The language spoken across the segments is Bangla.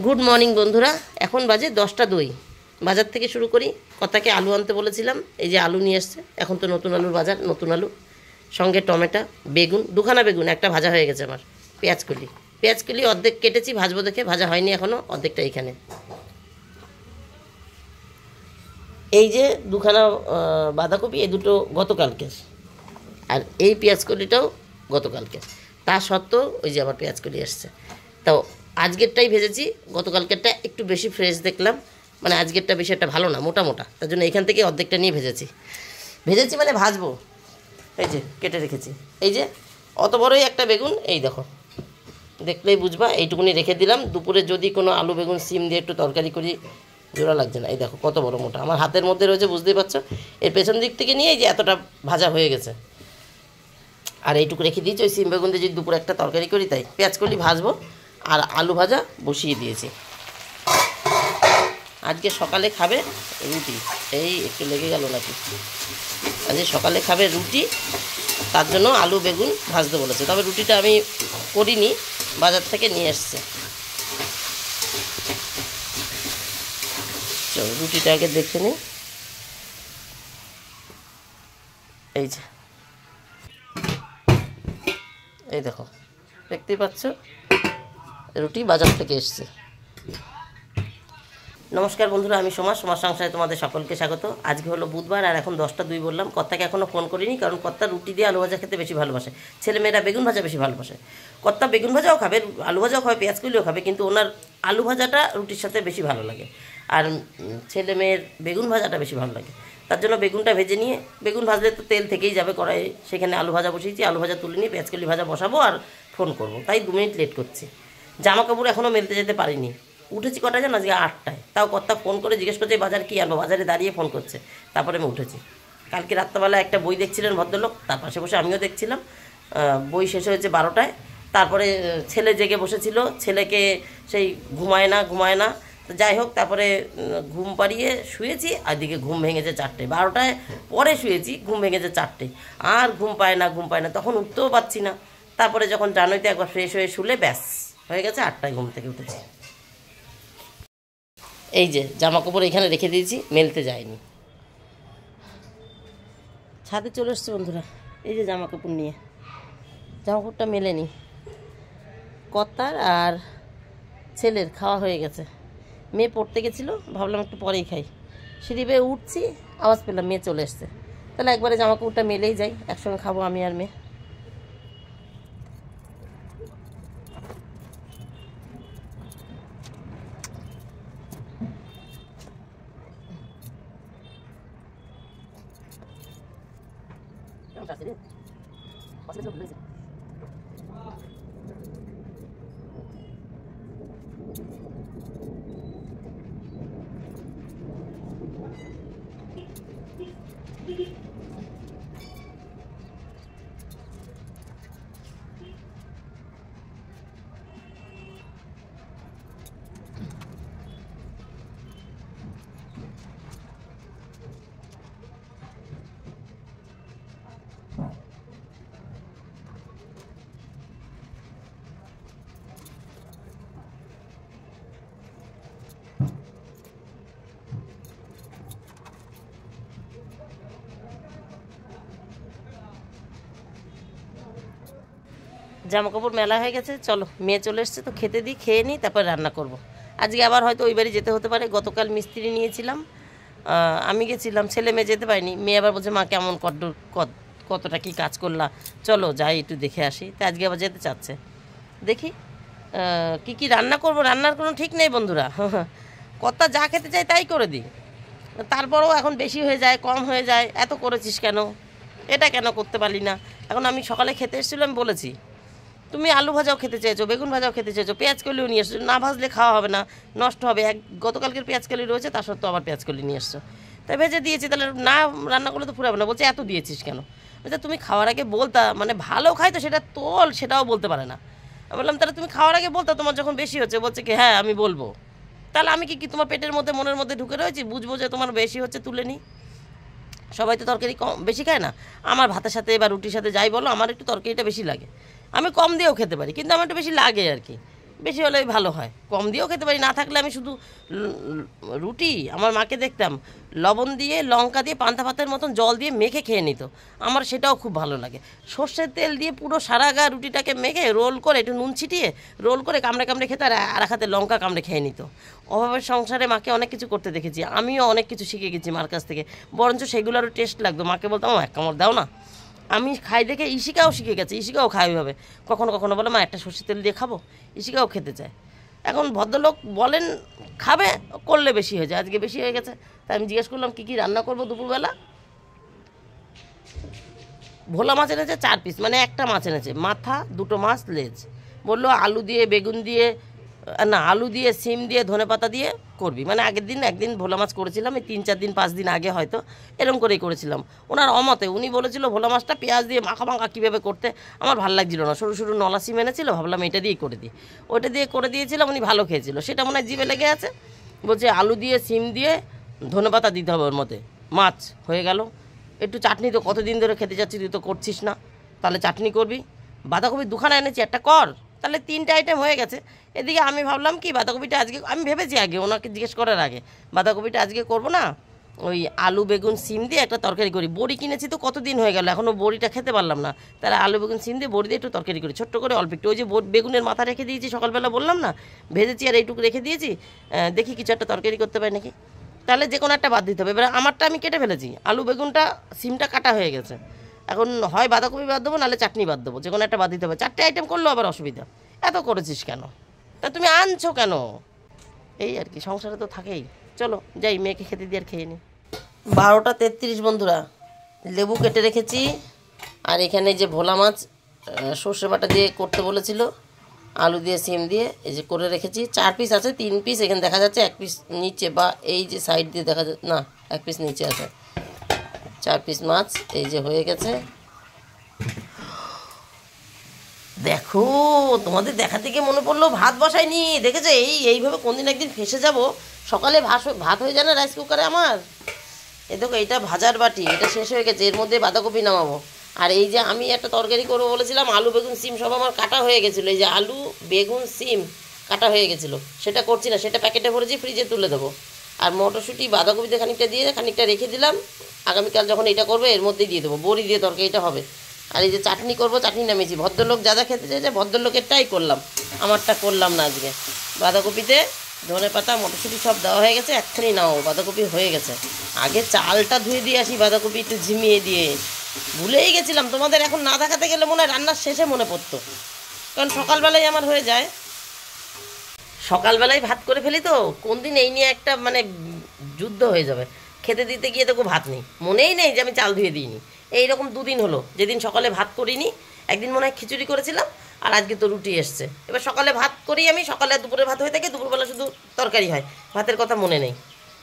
গুড মর্নিং বন্ধুরা, এখন বাজে 10টা 2। বাজার থেকে শুরু করি। কথাকে আলু আনতে বলেছিলাম, এই যে আলু নিয়ে এসছে। এখন তো নতুন আলুর বাজার, নতুন আলু সঙ্গে টমেটো, বেগুন, দুখানা বেগুন, একটা ভাজা হয়ে গেছে আমার। পেঁয়াজকলি অর্ধেক কেটেছি, ভাজবো দেখে, ভাজা হয়নি এখনও, অর্ধেকটা এইখানে। এই যে দুখানা বাঁধাকপি, এই দুটো গতকালকের, আর এই পেঁয়াজকলিটাও গতকালকের। তা সত্ত্বেও ওই যে আবার পেঁয়াজকলি এসছে। তাও আজকেরটাই ভেজেছি, গতকালকেরটা একটু বেশি ফ্রেশ দেখলাম, মানে আজকেরটা বেশি একটা ভালো না, মোটা মোটা, তার জন্য এখান থেকে অর্ধেকটা নিয়ে ভেজেছি মানে ভাজবো। এই যে কেটে রেখেছি, এই যে অত বড়ই একটা বেগুন, এই দেখো, দেখলেই বুঝবা। এইটুকুনি রেখে দিলাম, দুপুরে যদি কোনো আলু বেগুন সিম দিয়ে একটু তরকারি করি, জোড়া লাগছে না। এই দেখো কত বড় মোটা, আমার হাতের মধ্যে রয়েছে, বুঝতেই পারছো। এর পেছন দিক থেকে নিয়ে এই যে এতটা ভাজা হয়ে গেছে, আর এইটুকু রেখে দিয়েছি ওই সিম বেগুন দিয়ে যদি দুপুরে একটা তরকারি করি, তাই পেঁয়াজকলি ভাজবো। আর আলু ভাজা বসিয়ে দিয়েছি। আজকে সকালে খাবে রুটি, এই একটু লেগে গেল নাকি, আজকে সকালে খাবে রুটি, তার জন্য আলু বেগুন ভাজতে বলেছে। তবে রুটিটা আমি করিনি, বাজার থেকে নিয়ে এসছে। চলো রুটিটা আগে দেখে নিই। এই যে, এই দেখো, দেখতেই পাচ্ছ, রুটি বাজার থেকে এসছে। নমস্কার বন্ধুরা, আমি সোমা সংসারে তোমাদের সকলকে স্বাগত। আজকে হলো বুধবার, আর এখন 10টা 2 বললাম। কর্তাকে এখনও ফোন করিনি, কারণ কর্তা রুটি দিয়ে আলু ভাজা খেতে বেশি ভালোবাসে। ছেলেমেয়েরা বেগুন ভাজা বেশি ভালোবাসে। কর্তা বেগুন ভাজাও খাবে, আলু ভাজাও খাবে, পেঁয়াজকলিও খাবে, কিন্তু ওনার আলু ভাজাটা রুটির সাথে বেশি ভালো লাগে, আর ছেলেমেয়ের বেগুন ভাজাটা বেশি ভালো লাগে। তার জন্য বেগুনটা ভেজে নিয়ে, বেগুন ভাজলে তো তেল থেকেই যাবে কড়াইয়ে, সেখানে আলু ভাজা বসিয়েছি। আলু ভাজা তুলে নিয়ে পেঁয়াজকলি ভাজা বসাবো আর ফোন করবো, তাই 2 মিনিট লেট করছি। জামা কাপড় এখনও মেলতে যেতে পারিনি। উঠেছি কটা যেন, আজকে 8টায়। তাও কর্তা ফোন করে জিজ্ঞেস করছে বাজার কী আনবো, বাজারে দাঁড়িয়ে ফোন করছে, তারপরে আমি উঠেছি। কালকে রাত্রেবেলা একটা বই দেখছিলেন ভদ্রলোক, তার পাশে বসে আমিও দেখছিলাম। বই শেষ হয়েছে 12টায়। তারপরে ছেলে জেগে বসেছিল, ছেলেকে সেই ঘুমায় না, তো যাই হোক, তারপরে ঘুম পাড়িয়ে শুয়েছি, আর দিকে ঘুম ভেঙেছে 4টায়। 12টায় পরে শুয়েছি, ঘুম ভেঙেছে 4টায়। আর ঘুম পায় না, তখন উঠতেও পারছি না। তারপরে যখন জানোইতে একবার ফ্রেশ হয়ে শুলে ব্যাস হয়ে গেছে, 8টায় ঘুম থেকে উঠেছি। এই যে জামা কাপড় এখানে রেখে দিয়েছি, মেলতে যায়নি। ছাদে চলে এসছে বন্ধুরা, এই যে জামা কাপড় নিয়ে। জামা কাপড়টা মেলেনি, কর্তার আর ছেলের খাওয়া হয়ে গেছে। মেয়ে পড়তে গেছিলো, ভাবলাম একটু পরেই খাই। সিঁড়ি বেয়ে উঠছি, আওয়াজ পেলাম মেয়ে চলে এসছে। তাহলে একবারে জামা কাপড়টা মেলেই যাই, একসঙ্গে খাবো আমি আর মেয়ে। জামা কাপড় মেলা হয়ে গেছে, চলো মেয়ে চলে এসছে তো খেতে দিই, খেয়ে নিই, তারপর রান্না করব। আজকে আবার হয়তো ওই বাড়ি যেতে হতে পারে। গতকাল মিস্ত্রি নিয়েছিলাম, আমি গেছিলাম, ছেলে মেয়ে যেতে পারিনি। মেয়ে আবার বলছে মা কেমন কতটা কি কাজ করলা, চলো যাই একটু দেখে আসি। তাই আজকে আবার যেতে চাচ্ছে। দেখি কি রান্না করব, রান্নার কোনো ঠিক নেই বন্ধুরা। কর্তা যা খেতে চাই তাই করে দিই, তারপরেও এখন বেশি হয়ে যায়, কম হয়ে যায়। এত করেছিস কেন, এটা কেন করতে পারলি না। এখন আমি সকালে খেতে এসেছিলাম, বলেছি তুমি আলু ভাজাও খেতে চেয়েছো, বেগুন ভাজাও খেতে চেয়েছো, পেঁয়াজকলিও নিয়ে এসছো, না ভাজলে খাওয়া হবে না, নষ্ট হবে। গতকালকের পেঁয়াজকলি রয়েছে, তা সত্ত্বেও আবার পেঁয়াজকলি নিয়ে এসছো। তাই ভেজে দিয়েছি, তাহলে না রান্না করলে তো ফুরাবে না। বলছে এত দিয়েছিস কেন, বলছে তুমি খাওয়ার আগে বলতা, মানে ভালো খাই তো সেটা তোল, সেটাও বলতে পারে না। আমি বললাম তাহলে তুমি খাওয়ার আগে বলতা তোমার যখন বেশি হচ্ছে। বলছে কি হ্যাঁ আমি বলবো। তাহলে আমি কি তোমার পেটের মধ্যে মনের মধ্যে ঢুকে রয়েছি, বুঝবো যে তোমার বেশি হচ্ছে তুলে নিই। সবাই তো তরকারি কম বেশি খায় না। আমার ভাতের সাথে বা রুটির সাথে যাই বলো, আমার একটু তরকারিটা বেশি লাগে। আমি কম দিয়েও খেতে পারি, কিন্তু আমার একটু বেশি লাগে আর কি। বেশি হলেই ভালো হয়, কম দিয়েও খেতে পারি। না থাকলে আমি শুধু রুটি, আমার মাকে দেখতাম লবণ দিয়ে লঙ্কা দিয়ে পান্তা ভাতের মতন জল দিয়ে মেখে খেয়ে নিত, আমার সেটাও খুব ভালো লাগে। সর্ষের তেল দিয়ে পুরো সারা গা রুটিটাকে মেখে রোল করে একটু নুন ছিটিয়ে রোল করে কামড়ে কামড়ে খেতে, আর এক হাতে লঙ্কা কামড়ে খেয়ে নিত। অভাবের সংসারে মাকে অনেক কিছু করতে দেখেছি, আমিও অনেক কিছু শিখে গেছি মার কাছ থেকে, বরঞ্চ সেগুলোরও টেস্ট লাগতো। মাকে বলতাম এক কামড় দাও না, আমি খাই দেখে ইশিকাও শিখে গেছে, ইশিকাও খায় ওইভাবে। কখনো কখনো বলে মা একটা সর্ষের তেল দিয়ে খাবো, ইশিকাও খেতে চায়। এখন ভদ্রলোক বলেন খাবে, করলে বেশি হয়ে যায়, আজকে বেশি হয়ে গেছে। তাই আমি জিজ্ঞেস করলাম কী কী রান্না করবো দুপুরবেলা। ভোলা মাছ এনেছে 4 পিস, মানে একটা মাছ এনেছে, মাথা, 2টো মাছ, লেজ। বললো আলু দিয়ে বেগুন দিয়ে, না আলু দিয়ে সিম দিয়ে ধনেপাতা দিয়ে করবি। মানে আগের দিন একদিন ভোলা মাছ করেছিলাম, এই 3-4 দিন 5 দিন আগে হয়তো এরকম করেই করেছিলাম। ওনার অমতে উনি বলেছিল ভোলা মাছটা পেঁয়াজ দিয়ে মাখা মাখা কীভাবে করতে, আমার ভালো লাগছিল না। সরু সরু নলা সিম এনেছিল, ভাবলাম এটা দিয়েই করে দিই। ওইটা দিয়ে করে দিয়েছিলাম, উনি ভালো খেয়েছিল, সেটা মনে হয় জিভে লেগে আছে। বলছে আলু দিয়ে সিম দিয়ে ধনেপাতা দিতে হবে ওর মধ্যে, মাছ হয়ে গেল। একটু চাটনি তো কতদিন ধরে খেতে যাচ্ছি, তুই তো করছিস না, তাহলে চাটনি করবি। বাঁধাকপি 2খানা এনেছি, একটা কর, তাহলে 3টে আইটেম হয়ে গেছে। এদিকে আমি ভাবলাম কি বাঁধাকপিটা আজকে, আমি ভেবেছি আগে ওনাকে জিজ্ঞেস করার আগে, বাঁধাকপিটা আজকে করবো না, ওই আলু বেগুন সিম দিয়ে একটা তরকারি করি। বড়ি কিনেছি তো কতদিন হয়ে গেল, এখনও বড়িটা খেতে পারলাম না, তাহলে আলু বেগুন সিম দিয়ে বড়ি দিয়ে একটু তরকারি করি, ছোট্ট করে অল্প একটু। ওই যে বেগুনের মাথা রেখে দিয়েছি সকালবেলা, বললাম না ভেজেছি, আর এইটুকু রেখে দিয়েছি, দেখি কিছু একটা তরকারি করতে পারি নাকি। তাহলে যে কোনো একটা বাদ দিতে হবে। এবার আমারটা আমি কেটে ফেলেছি, আলু বেগুনটা সিমটা কাটা হয়ে গেছে। এখন হয় বাঁধাকপি বাদ দেবো, নাহলে চাটনি বাদ দেবো, যে কোনো একটা বাদ দিতে হবে। 4টে আইটেম করলেও আবার অসুবিধা, এত করেছিস কেন, তা তুমি আনছো কেন, এই আর কি, সংসারে তো থাকেই। চলো যাই, মেয়েকে খেতে দিয়ে আর খেয়ে নিই। 12টা 33 বন্ধুরা, লেবু কেটে রেখেছি, আর এখানে যে ভোলা মাছ সর্ষে বাটা দিয়ে করতে বলেছিল, আলু দিয়ে সিম দিয়ে এই যে করে রেখেছি। 4 পিস আছে, 3 পিস এখানে দেখা যাচ্ছে, 1 পিস নিচে বা এই যে সাইড দিয়ে দেখা যাচ্ছে, না 1 পিস নিচে আছে। 4 পিস মাছ এই যে হয়ে গেছে। দেখো তোমাদের দেখা থেকে মনে পড়লো ভাত বসাইনি, দেখেছো এইভাবে কোনদিন একদিন ফেসে যাব। সকালে ভাত হয়ে যায় না রাইস কুকারে আমার। এই দেখো এইটা ভাজার বাটি, এটা শেষ হয়ে গেছে, এর মধ্যে বাঁধাকপি নামাবো। আর এই যে আমি একটা তরকারি করবো বলেছিলাম, আলু বেগুন সিম সব আমার কাটা হয়ে গেছিলো, এই যে আলু বেগুন সিম কাটা হয়ে গেছিলো, সেটা করছি না, সেটা প্যাকেটে ভরেছি, ফ্রিজে তুলে দেবো। আর মটরশুঁটি বাঁধাকপিতে খানিকটা দিয়ে খানিকটা রেখে দিলাম, আগামীকাল যখন এটা করবো এর মধ্যেই দিয়ে দেবো, বড়ি দিয়ে তরকারিটা হবে। আর এই যে চাটনি করবো, চাটনি নামিয়েছি, ভদ্রলোক যা যা খেতে চাইছে ভদ্রলোকেরটাই করলাম, আমারটা করলাম না আজকে। বাঁধাকপিতে ধনেপাতা মটরশুঁটি সব দেওয়া হয়ে গেছে, এক্ষুনি নাও, বাঁধাকপি হয়ে গেছে। আগে চালটা ধুয়ে দিয়ে আসি, বাঁধাকপি একটু ঝিমিয়ে দিয়ে, ভুলেই গেছিলাম। তোমাদের এখন না দেখাতে গেলে মনে হয় রান্নার শেষে মনে পড়তো, কারণ সকালবেলায় আমার হয়ে যায়, সকালবেলায় ভাত করে ফেলি তো। কোন দিন এই নিয়ে একটা মানে যুদ্ধ হয়ে যাবে, খেতে দিতে গিয়ে দেখো ভাত নেই, মনেই নেই যে আমি চাল ধুয়ে দিইনি। এইরকম 2 দিন হলো, যেদিন সকালে ভাত করিনি, একদিন মনে হয় খিচুড়ি করেছিলাম, আর আজকে তো রুটি এসছে। এবার সকালে ভাত করি আমি, সকালে দুপুরে ভাত হয়ে থাকে, দুপুরবেলা শুধু তরকারি হয়, ভাতের কথা মনে নেই,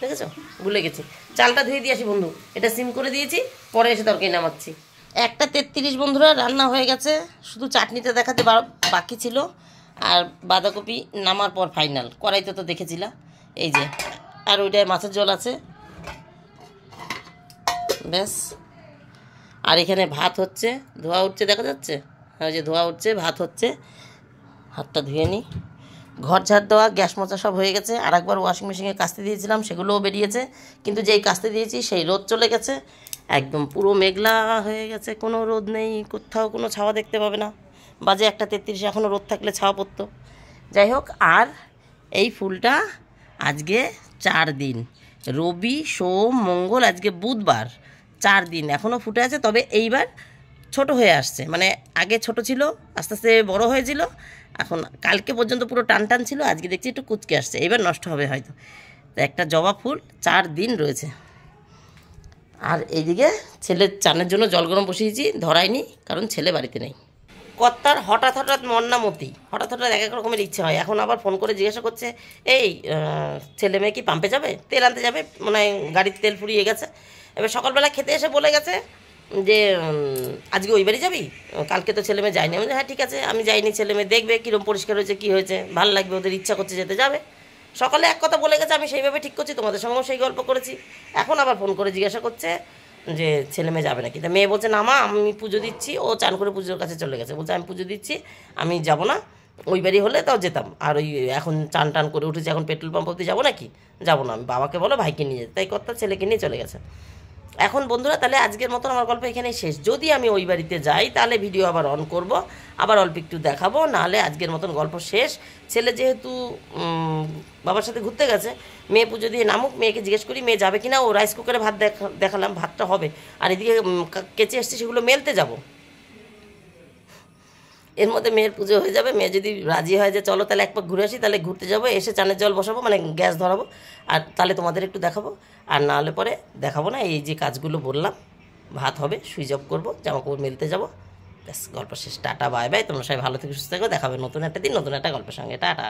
দেখেছো, ভুলে গেছি। চালটা ধুয়ে দিয়ে আসি বন্ধু, এটা সিম করে দিয়েছি, পরে এসে তরকারি নামাচ্ছি। 1টা 33 বন্ধুরা, রান্না হয়ে গেছে, শুধু চাটনিটা দেখাতে বাকি ছিল, আর বাঁধাকপি নামার পর ফাইনাল। কড়াইতে তো দেখেছিলা, এই যে, আর ওইটায় মাছের ঝোল আছে, ব্যাস। আর এখানে ভাত হচ্ছে, ধোয়া উঠছে, দেখা যাচ্ছে, ওই যে ধোয়া উঠছে, ভাত হচ্ছে। হাতটা ধুয়ে নিই। ঘর ঝাড় দেওয়া, গ্যাস মোছা সব হয়ে গেছে। আর একবার ওয়াশিং মেশিনে কাচতে দিয়েছিলাম, সেগুলোও বেরিয়েছে, কিন্তু যেই কাচতে দিয়েছি সেই রোদ চলে গেছে, একদম পুরো মেঘলা হয়ে গেছে, কোনো রোদ নেই, কোথাও কোনো ছাওয়া দেখতে পাবে না। বাজে 1টা 33, এখনও রোদ থাকলে ছাওয়া পড়তো। যাই হোক, আর এই ফুলটা আজকে 4 দিন, রবি সোম মঙ্গল, আজকে বুধবার, 4 দিন এখনও ফুটে আছে। তবে এইবার ছোট হয়ে আসছে, মানে আগে ছোট ছিল, আস্তে আস্তে বড় হয়েছিল, এখন কালকে পর্যন্ত পুরো টান টান ছিল, আজকে দেখছি একটু কুচকে আসছে, এবার নষ্ট হবে হয়তো। তো একটা জবা ফুল 4 দিন রয়েছে। আর এইদিকে ছেলের চানের জন্য জল গরম বসিয়েছি, ধরাইনি, কারণ ছেলে বাড়িতে নেই। কর্তার হঠাৎ হঠাৎ মন্নামতি, হঠাৎ হঠাৎ এক এক রকমের ইচ্ছে হয়। এখন আবার ফোন করে জিজ্ঞাসা করছে, এই ছেলে মেয়ে কি পাম্পে যাবে, তেল আনতে যাবে, মানে গাড়ির তেল ফুরিয়ে গেছে। এবার সকালবেলা খেতে এসে বলে গেছে যে আজকে ওই বাড়ি যাবি, কালকে তো ছেলে মেয়ে যায়নি। আমি হ্যাঁ ঠিক আছে, আমি যাইনি, ছেলে মেয়ে দেখবে কীরকম পরিষ্কার হয়েছে, কী হয়েছে, ভালো লাগবে, ওদের ইচ্ছা করছে যেতে, যাবে। সকালে এক কথা বলে গেছে, আমি সেইভাবে ঠিক করছি, তোমাদের সঙ্গেও সেই গল্প করেছি। এখন আবার ফোন করে জিজ্ঞাসা করছে যে ছেলে মেয়ে যাবে নাকি। তা মেয়ে বলছে না মা, আমি পুজো দিচ্ছি, ও চান করে পুজোর কাছে চলে গেছে, বলছে আমি পুজো দিচ্ছি, আমি যাব না, ওই বাড়ি হলে তাও যেতাম। আর ওই এখন চান টান করে উঠেছি, এখন পেট্রোল পাম্প অবধি যাবো নাকি? যাবো না। আমি বাবাকে বলো ভাইকে নিয়ে যেতে, তাই কর্তা ছেলেকে নিয়ে চলে গেছে। এখন বন্ধুরা তাহলে আজকের মতন আমার গল্প এখানেই শেষ। যদি আমি ওই বাড়িতে যাই তাহলে ভিডিও আবার অন করব, আবার অল্প একটু দেখাবো, নাহলে আজকের মতন গল্প শেষ। ছেলে যেহেতু বাবার সাথে ঘুরতে গেছে, মেয়ে পুজো দিয়ে নামুক, মেয়েকে জিজ্ঞেস করি মেয়ে যাবে কিনা। ও রাইস কুকারে ভাত দেখালাম, ভাতটা হবে। আর এদিকে কেচে এসছে, সেগুলো মেলতে যাব। এর মধ্যে মেয়ের পুজো হয়ে যাবে। মেয়ে যদি রাজি হয় যে চলো তাহলে এক পাক ঘুরে আসি, তাহলে ঘুরতে যাবো, এসে চানের জল বসাবো, মানে গ্যাস ধরাবো, আর তাহলে তোমাদের একটু দেখাবো। আর না হলে পরে দেখাবো না। এই যে কাজগুলো বললাম, ভাত হবে, সুইচ অফ করবো, জামা কাপড় মেলতে যাবো, ব্যাস গল্প শেষ। Tata bye bye. তোমরা সবাই ভালো থেকে সুস্থ থাকো। দেখাবে নতুন একটা দিন নতুন একটা গল্পের সঙ্গে। টাটা।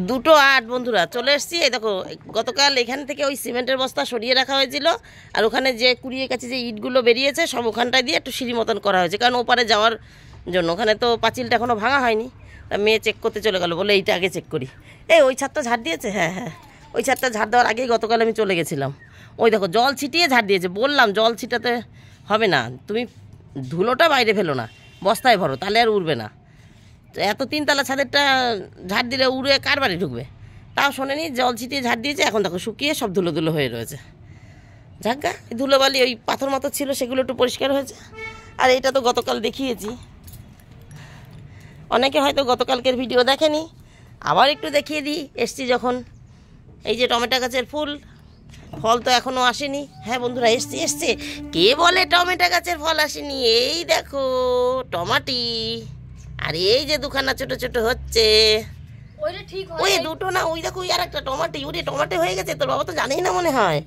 2:08 বন্ধুরা চলে এসেছি। এই দেখো, গতকাল এখান থেকে ওই সিমেন্টের বস্তা সরিয়ে রাখা হয়েছিল, আর ওখানে যে কুড়িয়ে কাছে যে ইটগুলো বেরিয়েছে সব ওখানটায় দিয়ে একটু সিঁড়ি মতন করা হয়েছে, কারণ ওপারে যাওয়ার জন্য। ওখানে তো পাঁচিলটা এখনও ভাঙা হয়নি। তা মেয়ে চেক করতে চলে গেল, বলে এইটা আগে চেক করি। ওই ছাদটা ঝাড় দিয়েছে? হ্যাঁ হ্যাঁ, ওই ছাদটা ঝাড় দেওয়ার আগেই গতকাল আমি চলে গেছিলাম। ওই দেখো জল ছিটিয়ে ঝাড় দিয়েছে। বললাম জল ছিটাতে হবে না, তুমি ধুলোটা বাইরে ফেলো না, বস্তায় ভরো, তাহলে আর উড়বে না। এত 3তলা ছাদেরটা ঝাড় দিলে উড়ে কার বাড়ি ঢুকবে? তাও শোনেনি, জল ছিটিয়ে ঝাড় দিয়েছে। এখন দেখো শুকিয়ে সব ধুলো ধুলো হয়ে রয়েছে। ঝাঁকা ধুলোবালি ওই পাথর মতো ছিল, সেগুলো একটু পরিষ্কার হয়েছে। আর এইটা তো গতকাল দেখিয়েছি, অনেকে হয়তো গতকালকের ভিডিও দেখেনি, আবার একটু দেখিয়ে দিই এসছি যখন। এই যে টমেটো গাছের ফল তো এখনও আসেনি। হ্যাঁ বন্ধুরা, এসছে। কে বলে টমেটো গাছের ফল আসেনি? এই দেখো টমাটি, আর এই যে দুখানা ছোট ছোট হচ্ছে। ওই দুটো না, ওই দেখো আর একটা টমাটি। ওরে টমাটো হয়ে গেছে, তোর বাবা তো জানেই না মনে হয়।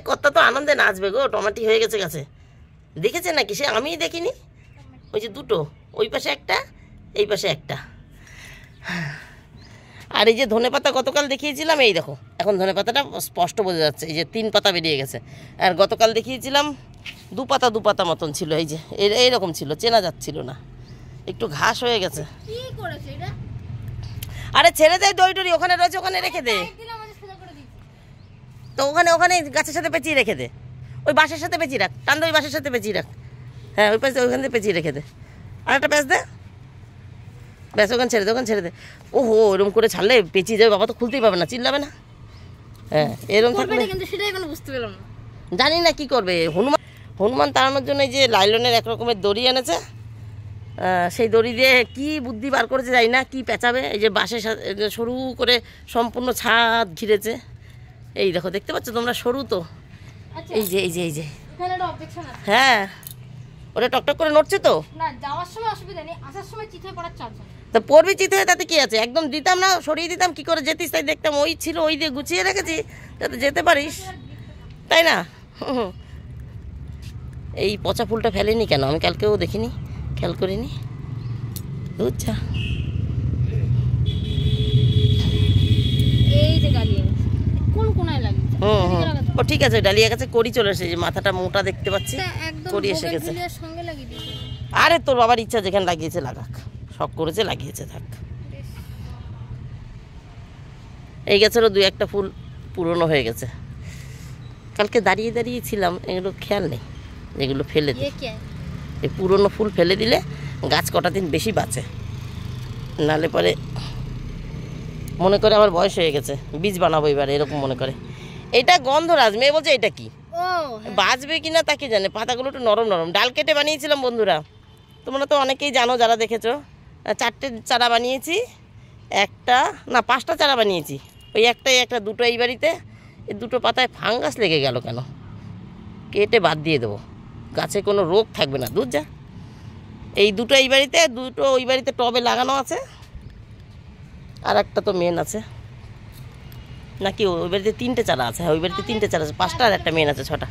কত তো আনন্দে নাচবে গো, টমাটি হয়ে গেছে গাছে। দেখেছে নাকি? সে আমিই দেখিনি। ওই যে দুটো, ওই পাশে একটা, এই পাশে একটা। আর এই যে ধনেপাতা গতকাল দেখিয়েছিলাম, এই দেখো এখন ধনেপাতাটা স্পষ্ট বোঝা যাচ্ছে। এই যে 3 পাতা বেরিয়ে গেছে। আর গতকাল দেখিয়েছিলাম 2 পাতা মতন ছিল। এই যে এইরকম ছিল, চেনা যাচ্ছিল না, একটু ঘাস হয়ে গেছে। আরে ছেড়ে দেয়, দই টরি ওখানে রয়েছে, ওখানে রেখে দে। তো ওখানে গাছের সাথে পেঁচিয়ে রেখে দে, ওই বাঁশের সাথে পেঁচিয়ে রাখ, টান দে, ওই বাঁশের সাথে পেঁচিয়ে রাখ। হ্যাঁ ওই পাশে ওইখান থেকে পেঁচিয়ে রেখে দে। আর একটা প্যাঁচ দে, ব্যাস ওখানে ছেড়ে দে। ওহো, এরকম করে ছাড়লে পেঁচিয়ে যাবে, বাবা তো খুলতেই পাবে না, চিল্লাবে না। হ্যাঁ এরকম থাকলে জানি না কি করবে। হনুমান তাড়ানোর জন্য এই যে লাইলনের এক রকমের দড়ি এনেছে, সেই দড়ি দিয়ে কি বুদ্ধি বার করেছে জানি না, কি পেঁচাবে। এই যে বাঁশের সাথে সরু করে সম্পূর্ণ ছাদ ঘিরেছে। এই দেখো, দেখতে পাচ্ছ তোমরা, সরু তো। এই যে হ্যাঁ, ওটা টকটক করে নড়ছে তো। তা পড়বি চিত হয়ে, তাতে কি আছে? একদম দিতাম না, সরিয়ে দিতাম, কি করে যেতিস তাই দেখতাম। ওই ছিল, ওই দিয়ে গুছিয়ে রেখেছি যাতে যেতে পারিস, তাই না? এই পচা ফুলটা ফেলেনি কেন? আমি কালকেও দেখিনি, খেয়াল করিনি। বুঝছা, ও ঠিক আছে, ডালিয়া গাছে করি চলে এসেছে। যে মাথাটা মোটা দেখতে পাচ্ছি, করি এসে গেছে। আরে তোর বাবার ইচ্ছা, যেখানে লাগিয়েছে লাগাক, শখ করেছে লাগিয়েছে, থাক। এই গাছেরও 2-1টা ফুল পুরনো হয়ে গেছে। কালকে দাঁড়িয়ে ছিলাম, এগুলো খেয়াল নেই, যেগুলো ফেলে দিই। এই পুরনো ফুল ফেলে দিলে গাছ কটা দিন বেশি বাঁচে, নালে পরে মনে করে আমার বয়স হয়ে গেছে, বীজ বানাবো এবার, এরকম মনে করে। এটা গন্ধরাজ। মেয়ে বলছে এটা কি, বাঁচবে কিনা তাকে জানে। পাতাগুলো একটু নরম নরম। ডাল কেটে বানিয়েছিলাম বন্ধুরা, তোমরা তো অনেকেই জানো যারা দেখেছো। 4টে চারা বানিয়েছি, 5টা চারা বানিয়েছি। ওই একটা দুটো এই বাড়িতে। এই 2টো পাতায় ফাঙ্গাস লেগে গেল কেন? কেটে বাদ দিয়ে দেবো, গাছে কোনো রোগ থাকবে না। দুধ যা। এই 2টো এই বাড়িতে, 2টো ওই বাড়িতে টবে লাগানো আছে, আর একটা তো মেন আছে নাকি। ওই বাড়িতে 3টে চারা আছে। হ্যাঁ ওই বাড়িতে 3টে চারা আছে, 5টা, আর একটা মেন আছে, 6টা।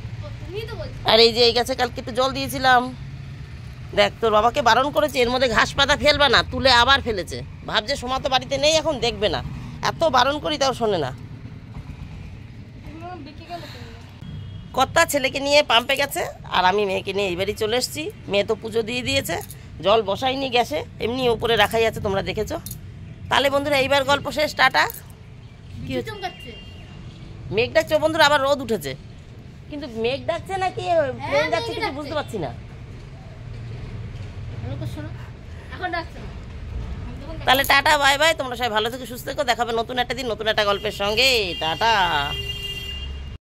আর এই যে এই গাছে কালকে একটু জল দিয়েছিলাম। দেখ, তোর বাবাকে বারণ করেছে এর মধ্যে ঘাস পাতা ফেলবা না, তুলে আবার ফেলেছে। ভাবছে সোমা তো বাড়িতে নেই, এখন দেখবে না। এত বারণ করি তাও শোনে না। কর্তা ছেলেকে নিয়ে পাম্পে গেছে, আর আমি মেয়েকে নিয়ে এই বাড়ি চলে এসেছি। মেয়ে তো পুজো দিয়ে দিয়েছে, জল বসাইনি গ্যাসে, এমনি উপরে রাখাই আছে, তোমরা দেখেছো। তাহলে বন্ধুরা এইবার গল্প শেষ, টাটা। কি হচ্ছে? মেঘ ডাকছে বন্ধুরা, আবার রোদ উঠেছে। কিন্তু মেঘ ডাকছে নাকি প্লেন যাচ্ছে কিছু বুঝতে পারছি না। শোনো এখন ডাকছে না। তাহলে টাটা বাই বাই, তোমরা সবাই ভালো থেকো সুস্থ থেকো, দেখাবে নতুন একটা দিন নতুন একটা গল্পের সঙ্গে। টাটা।